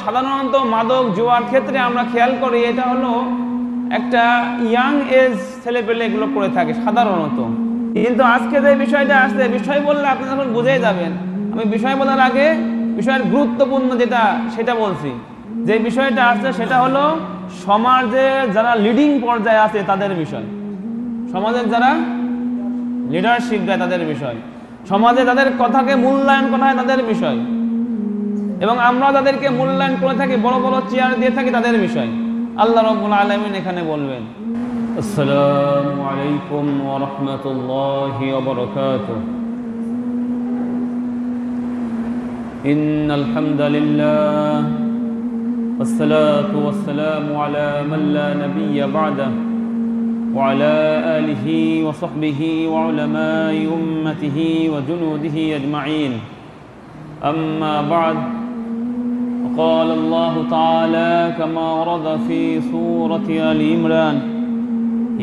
সাধারণত মাদক জুয়ার ক্ষেত্রে আমরা খেয়াল করি এটা হলো একটা ইয়াং এজ ছেলেপেলে এগুলো করে থাকে সাধারণত। কিন্তু আজকে যে বিষয়টা আসছে, বিষয় বললে আপনি তখন বুঝেই যাবেন। আমি বিষয় বলার আগে বিষয়ের গুরুত্বপূর্ণ যেটা সেটা বলছি। যে বিষয়টা আসছে সেটা হলো সমাজে যারা লিডিং পর্যায়ে আছে তাদের বিষয়, সমাজের যারা লিডারশিপ দেয় তাদের বিষয়, সমাজে তাদের কথাকে মূল্যায়ন করা হয় তাদের বিষয়, এবং আমরা তাদেরকে মূল্যায়ন করে থাকি, বড় বড় চেয়ার দিয়ে থাকি তাদের বিষয়। আল্লাহ রাব্বুল আলামিন এখানে বলবেন, আসসালামু আলাইকুম ওয়া রাহমাতুল্লাহি ওয়া বারাকাতুহু। ইন্নাল হামদালিল্লাহ والصلاة والسلام على من لا نبي بعده وعلى آله وصحبه وعلماء أمته وجنوده أجمعين. أما بعد، قال الله تعالى كما ورد في سورة آل عمران: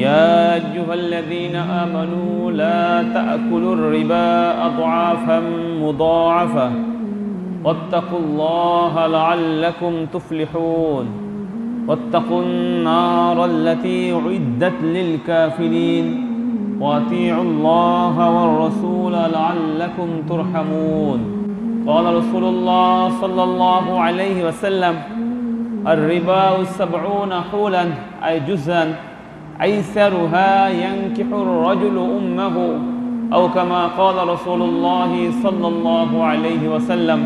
يا أيها الذين آمنوا لا تأكلوا الربا أضعافا مضاعفة واتقوا الله لعلكم تفلحون واتقوا النار التي أعدت للكافرين وأطيعوا الله والرسول لعلكم ترحمون. قال رسول الله صلى الله عليه وسلم: الربا 70 حولا أي جزءا أيسرها ينكح الرجل أمه أو كما قال رسول الله صلى الله عليه وسلم: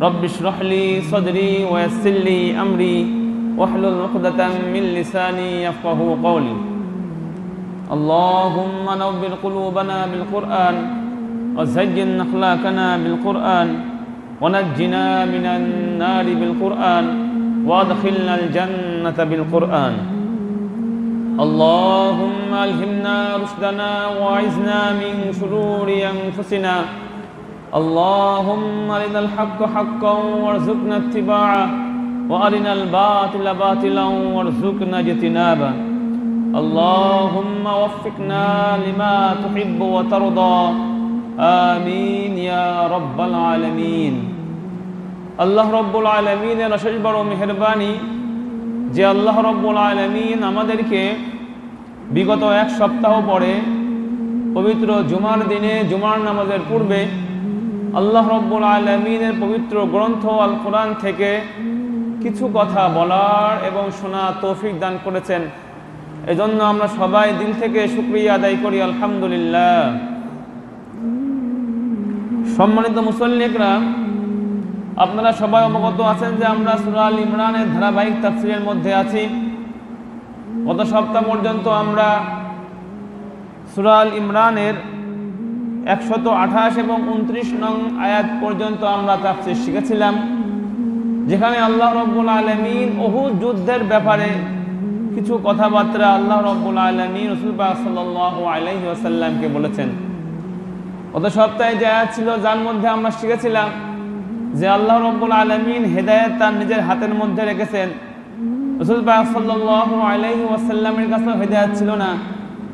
رب اشرح لي صدري ويسر لي أمري واحلل عقدة من لساني يفقهوا قولي. اللهم نور قلوبنا بالقرآن وزين أخلاقنا بالقرآن ونجنا من النار بالقرآن وادخلنا الجنة بالقرآن. اللهم ألهمنا رشدنا وأعذنا من شرور أنفسنا. اللهم أرنا الحق حقا وارزقنا اتباعه وأرنا الباطل باطلا وارزقنا اجتنابه. اللهم وفقنا لما تحب وترضى. آمين يا رب العالمين. আল্লাহ রব্বুল আলামিনের অশেষ বড় মেহেরবানি যে আল্লাহ রব্বুল আলামিন আমাদেরকে বিগত এক সপ্তাহ পরে পবিত্র জুমার দিনে জুমার নামাজের পূর্বে আল্লাহ রব্বুল আলামিনের পবিত্র গ্রন্থ আল কোরআন থেকে কিছু কথা বলার এবং শোনার তৌফিক দান করেছেন। এজন্য আমরা সবাই দিল থেকে শুকরিয়া আদায় করি, আলহামদুলিল্লাহ। সম্মানিত মুসল্লি ইকরাম, আপনারা সবাই অবগত আছেন যে আমরা সূরা আল ইমরানের ধারাবাহিক তাফসীরের মধ্যে আছি। গত সপ্তাহ পর্যন্ত আমরা সূরা আল ইমরানের 128 এবং 29 নং আয়াত পর্যন্ত আমরা তাফসীর শিখেছিলাম, যেখানে আল্লাহ রাব্বুল আলামিন উহুদ যুদ্ধের ব্যাপারে কিছু কথাবার্তা আল্লাহ রাব্বুল আলামিন রাসূল পাক সাল্লাল্লাহু আলাইহি ওয়াসাল্লামকে বলেছেন। গত সপ্তাহে যে আয়াত ছিল যার মধ্যে আমরা শিখেছিলাম যে আল্লাহ রাব্বুল আলামিন হেদায়েত তার নিজের হাতের মধ্যে রেখেছেন। রাসূল পাক সাল্লাল্লাহু আলাইহি ওয়াসাল্লামের কাছে হেদায়েত ছিল না,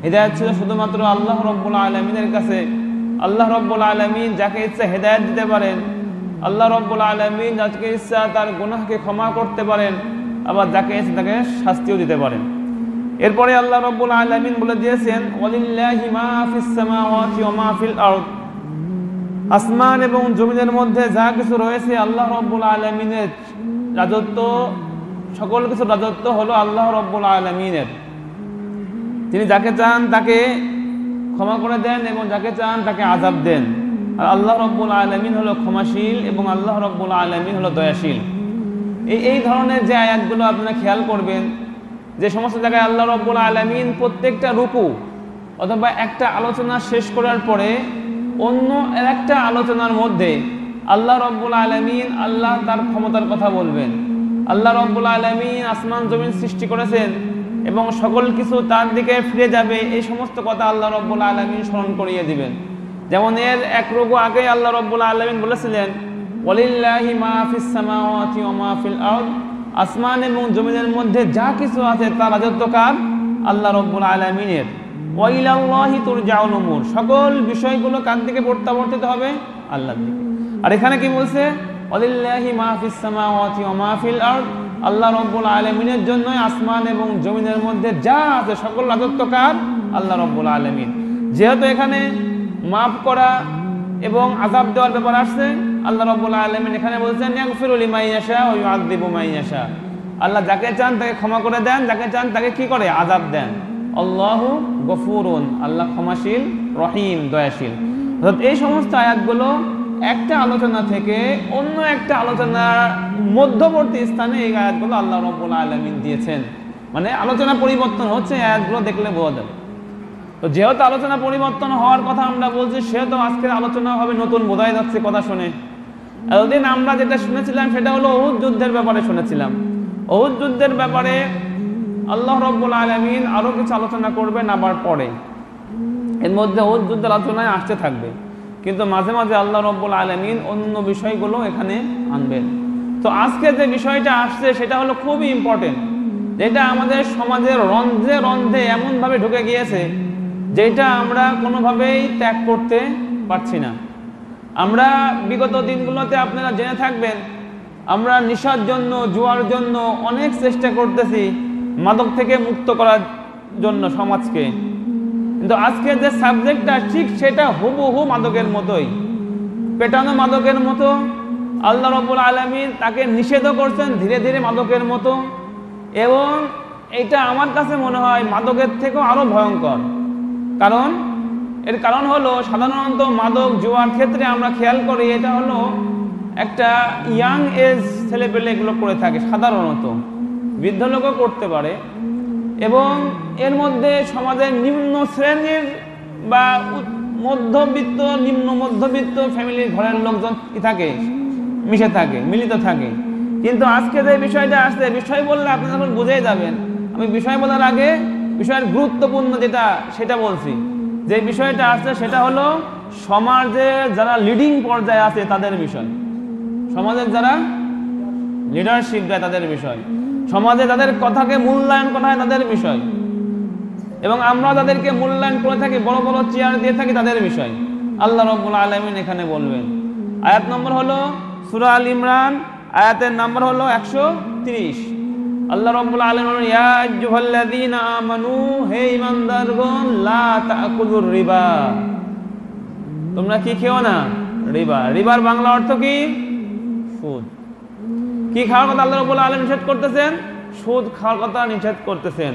হেদায়েত ছিল শুধুমাত্র আল্লাহ রাব্বুল আলামিনের কাছে। আল্লাহ রাব্বুল আলামিন যাকে ইচ্ছা হেদায়েত দিতে পারেন, আল্লাহ রাব্বুল আলামিন যাকে ইচ্ছা তার গুনাহকে ক্ষমা করতে পারেন, আবার যাকে ইচ্ছা তাকে শাস্তিও দিতে পারেন। এরপরে আল্লাহ রাব্বুল আলামিন বলে দিয়েছেন, ওয়ালিল্লাহি মা ফিস সামাওয়াতি ওয়া মা ফিল আরদ। আসমান এবং জমিনের মধ্যে যা কিছু রয়েছে আল্লাহ রাব্বুল আলামিনের রাজত্ব, সকল কিছু রাজত্ব হলো আল্লাহ রাব্বুল আলামিনের। তিনি যাকে চান তাকে ক্ষমা করে দেন এবং যাকে চান তাকে আযাব দেন। আর আল্লাহ রাব্বুল আলামিন হলো ক্ষমাশীল এবং আল্লাহ রাব্বুল আলামিন হলো দয়াশীল। এই ধরনের যে আয়াতগুলো আপনারা খেয়াল করবেন, যে সমস্ত জায়গায় আল্লাহ রাব্বুল আলামিন প্রত্যেকটা রুকু অথবা একটা আলোচনা শেষ করার পরে অন্য একটা আলোচনার মধ্যে আল্লাহ রাব্বুল আলামিন আল্লাহ তার ক্ষমতার কথা বলবেন। আল্লাহ রাব্বুল আলামিন আসমান জমিন সৃষ্টি করেছেন এবং সকল কিছু তার দিকে ফিরে যাবে, এই সমস্ত কথা আল্লাহ রাব্বুল আলামিন স্মরণ করিয়ে দিবেন। যেমন এর এক রুকু আগে আল্লাহ রাব্বুল আলামিন বলেছিলেন, ওয়ালিল্লাহি মা ফিস সামাওয়াতি ওয়া মা ফিল আরদ। আসমান এবং জমিনের মধ্যে যা কিছু আছে তার রাজত্ব কার? আল্লাহ রাব্বুল আলামিনের। ওয়া ইলাল্লাহি তুরজাউল উমুর, সকল বিষয়গুলো কার দিকে প্রত্যাবর্তিত হবে? আল্লাহর দিকে। আর এখানে কি বলছে? ওয়ালিল্লাহি মা ফিস সামাওয়াতি ওয়া মা ফিল আরদ, আল্লাহ রাব্বুল আলামিনের জন্যই আসমান এবং জমিনের মধ্যে যা আছে সকল রাজত্ব কার? আল্লাহ রাব্বুল আলামিন। যেহেতু এখানে মাফ করা এবং আযাব দেওয়ার ব্যাপার আসছে, আল্লাহ রাব্বুল আলামিন এখানে বলছেন ইয়াগফিরু লিমান ইয়াশা ওয়া ইউআযযিবু মান ইয়াশা। আল্লাহ যাকে চান তাকে ক্ষমা করে দেন, যাকে চান তাকে কি করে? আযাব দেন। আল্লাহু গফুরুন, আল্লাহ ক্ষমাশীল, রহিম, দয়াশীল। অর্থাৎ এই সমস্ত আয়াতগুলো একটা আলোচনা থেকে অন্য একটা আলোচনার মধ্যবর্তী স্থানে এই আয়াতগুলো আল্লাহ রাব্বুল আলামিন দিয়েছেন। মানে আলোচনা পরিবর্তন হচ্ছে, আয়াতগুলো দেখলে বোঝা যাবে। তো যেহেতু আলোচনা পরিবর্তন হওয়ার কথা আমরা বলছি, সেহেতু আজকের আলোচনা হবে নতুন, বোঝাই যাচ্ছে কথা শুনে। এতদিন আমরা যেটা শুনেছিলাম সেটা হলো উহুদ যুদ্ধের ব্যাপারে শুনেছিলাম। উহুদ যুদ্ধের ব্যাপারে আল্লাহ রাব্বুল আলামিন আরো কিছু আলোচনা করবেন আবার পরে, এর মধ্যে উহুদ যুদ্ধের আলোচনায় আসতে থাকবে, কিন্তু মাঝে মাঝে আল্লাহ রাব্বুল আলামিন অন্য বিষয়গুলো এখানে আনবেন। তো আজকে যে বিষয়টা আসছে সেটা হলো খুবই ইম্পর্টেন্ট, যেটা আমাদের সমাজের রন্ধ্রে রন্ধ্রে এমনভাবে ঢুকে গিয়েছে যেটা আমরা কোনোভাবেই ত্যাগ করতে পারছি না। আমরা বিগত দিনগুলোতে আপনারা জেনে থাকবেন, আমরা নেশার জন্য, জুয়ার জন্য অনেক চেষ্টা করতেছি মাদক থেকে মুক্ত করার জন্য সমাজকে, কিন্তু আজকে যে সাবজেক্টটা ঠিক সেটা হুবহু মাদকের মতোই, পেটানো মাদকের মতো। আল্লাহ রাব্বুল আলামিন তাকে নিষেধ করছেন ধীরে ধীরে মাদকের মতো, এবং এটা আমার কাছে মনে হয় মাদকের থেকেও আরো ভয়ঙ্কর। এর কারণ হলো সাধারণত মাদক জুয়ার ক্ষেত্রে আমরা খেয়াল করি এটা হলো একটা ইয়াং এজ ছেলেপেলে এগুলো করে থাকে, সাধারণত বৃদ্ধ লোকও করতে পারে, এবং এর মধ্যে সমাজের নিম্ন শ্রেণীর বা মধ্যবিত্ত, নিম্ন মধ্যবিত্ত ফ্যামিলির ঘরের লোকজন কি থাকে, মিশে থাকে, মিলিত থাকে। কিন্তু আজকে যে বিষয়টা আসছে, বিষয় বললে আপনারা এখন বুঝেই যাবেন। আমি বিষয় বলার আগে বিষয়ের গুরুত্বপূর্ণ যেটা সেটা বলছি। যে বিষয়টা আসছে সেটা হলো সমাজে যারা লিডিং পর্যায়ে আছে তাদের বিষয়, সমাজের যারা লিডারশিপ দেয় তাদের বিষয়, সমাজে তাদের কথাকে মূল্যায়ন করা হয় তাদের বিষয়, এবং আমরা তাদেরকে মূল্যায়ন করে থাকি, বড় বড় চেয়ার দিয়ে থাকি তাদের বিষয়। আল্লাহ রাব্বুল আলামিন এখানে বলবেন। আয়াত নম্বর হলো সূরা আল ইমরান, আয়াতের নাম্বার হলো 130। আল্লাহ রাব্বুল আলামিন বলেন, ইয়া আইয়ুহাল্লাযীনা আমানু, হে ঈমানদারগণ, লা তাকুলুর রিবা, তোমরা কি খেও না? রিবা। রিবার বাংলা অর্থ কি? সুদ। কি খাওয়ার কথা আল্লাহ রাব্বুল আলামিন নিষেধ করতেছেন? সুদ খাওয়ার কথা নিষেধ করতেছেন।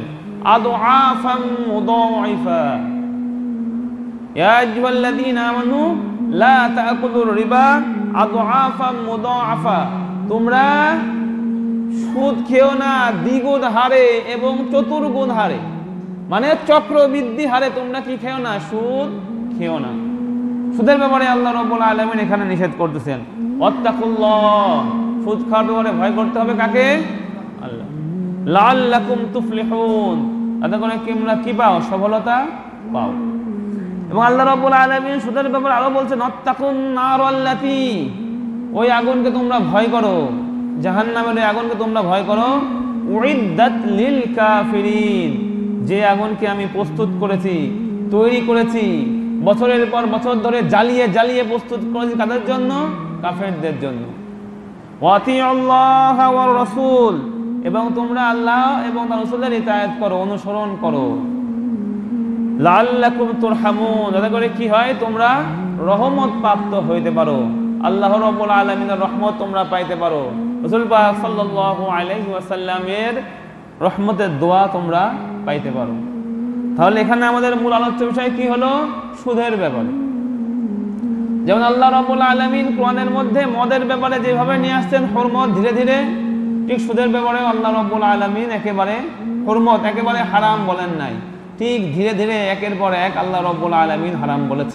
আদআফাম মুদাইফা, ইয়া আইয়ুহাল্লাযীনা আমানু লা তাকুলুর রিবা আদআফাম মুদাআফা, তোমরা সুদ খেও না দ্বিগুণ হারে এবং চতুর্গুণ হারে, মানে চক্রবৃদ্ধি হারে তোমরা কি খেও না? সুদ খেও না। সুদের ব্যাপারে আল্লাহ রাব্বুল আলামিন এখানে নিষেধ করতেছেন। ওয়াত্তাকুল্লাহ, সুদ খাওয়ার ব্যাপারে ভয় করতে হবে কাকে? আল্লাহ। লাআল্লাকুম তুফলিহুন, তাতে করে তোমরা কি পাও? সফলতা পাও। এবং আল্লাহ রাব্বুল আলামিন সুদের ব্যাপারে আরো বলছেন, ওয়াত্তাকুন নারাল্লাতী, ওই আগুনকে তোমরা ভয় করো, জাহান্নামের ওই আগুনকে তোমরা ভয় করো। উইদ্দাত লিল কাফিরিন, যে আগুনকে আমি প্রস্তুত করেছি, তৈরি করেছি, বছরের পর বছর ধরে জ্বালিয়ে জ্বালিয়ে প্রস্তুত করেছি কাদের জন্য? কাফেরদের জন্য। ওয়াতিউল্লাহ ওয়ার রাসূল, এবং তোমরা আল্লাহ এবং তার রাসূলের ইতাআত করো, অনুসরণ করো। লাআল্লাকুম তুরহামুন, যাতে করে কি হয়? তোমরা রহমত প্রাপ্ত হইতে পারো, আল্লাহ রাব্বুল আলামিনের রহমত তোমরা পাইতে পারো, রাসূল পাক সাল্লাল্লাহু আলাইহি ওয়াসাল্লামের রহমতের দোয়া তোমরা পাইতে পারো। তাহলে এখানে আমাদের মূল আলোচ্য বিষয় কি হলো? সুদের ব্যাপারে। যেমন আল্লাহ রাব্বুল আলামিন কোরআনের মধ্যে মদের ব্যাপারে যেভাবে নিয়ে আসছেন হুরমত ধীরে ধীরে, ঠিক সুদের ব্যাপারে আল্লাহ রাব্বুল আলামিন একেবারে হুরমত, একেবারে হারাম বলেন নাই, ঠিক ধীরে ধীরে একের পর এক আল্লাহ রাব্বুল আলামিন হারাম বলেছেন।